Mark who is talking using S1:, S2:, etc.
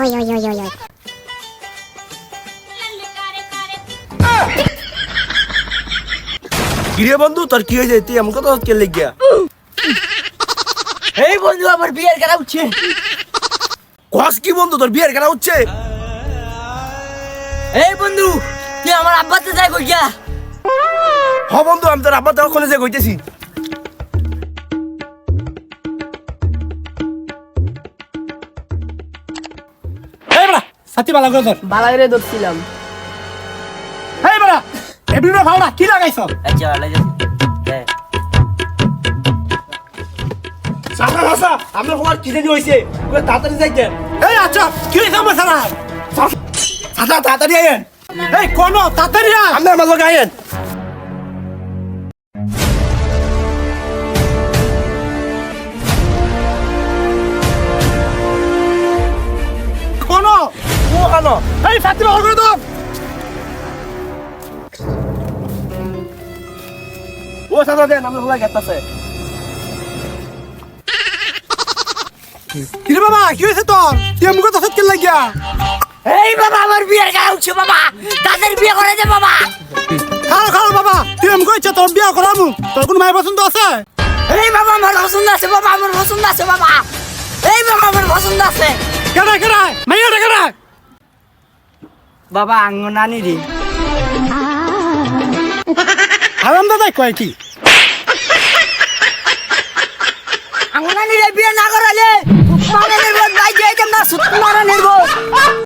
S1: Oi, oi, oi, oi, oi.
S2: কিরে বন্ধু তোর কি হয়েছে তুই এমন কথা কে লেগে
S3: এই বন্ধু আমার বিয়ের খেলা উঠছে।
S2: কস কি বন্ধু তোর বিয়ের কেনা হচ্ছে
S3: এই বন্ধু তুই আমার আব্বাতে যাই কই গিয়া।
S2: হ বন্ধু আমি তোর আব্বা তখন যে কইতেছি
S4: এই বড়া সাথী বালা করে ধর
S3: বালাগরে ধরছিলাম।
S4: এই বড়া এবিনো ভাওনা কি লাগাইছো
S3: আচ্ছা লাগে হ্যাঁ
S2: সাদা ভাষা আমরা তোমার কি জানি হইছে ওই তাড়াতাড়ি যাইতেন
S4: এই আচ্ছা কি হইছে আমার সারা
S2: সাদা তাড়াতাড়ি আইয়েন
S4: এই কোন তাড়াতাড়ি আয়।
S2: আমরা মাঝে গায়েন
S4: কোন
S2: ও কানো
S4: এই সাথী বালা করে ধর
S2: ও সাদা দেন আমরা সবাই গেতাছে
S4: কি রে বাবা কি হইছে তোর তুই মুখে তো সত্যি লাগিয়া
S3: এই বাবা আমার বিয়ের খেলা উঠছে বাবা, তাদের বিয়ে করে দে বাবা।
S4: খাও খাও বাবা তুই মুখে ইচ্ছা তোর বিয়া করামু তোর কোন মায়ের পছন্দ আছে
S3: এই বাবা আমার পছন্দ আছে বাবা, আমার পছন্দ আছে বাবা। এই বাবা আমার পছন্দ আছে
S4: কেডা কেডা মাইয়াটা কেডা
S3: বাবা আঙ্গনানি রে।
S4: হারাম দাদা কয় কি
S3: আঙ্গনানি রে বিয়ে না করালে মানে নির্বোধ ভাই যেতাম না সুত মারা নির্বোধ।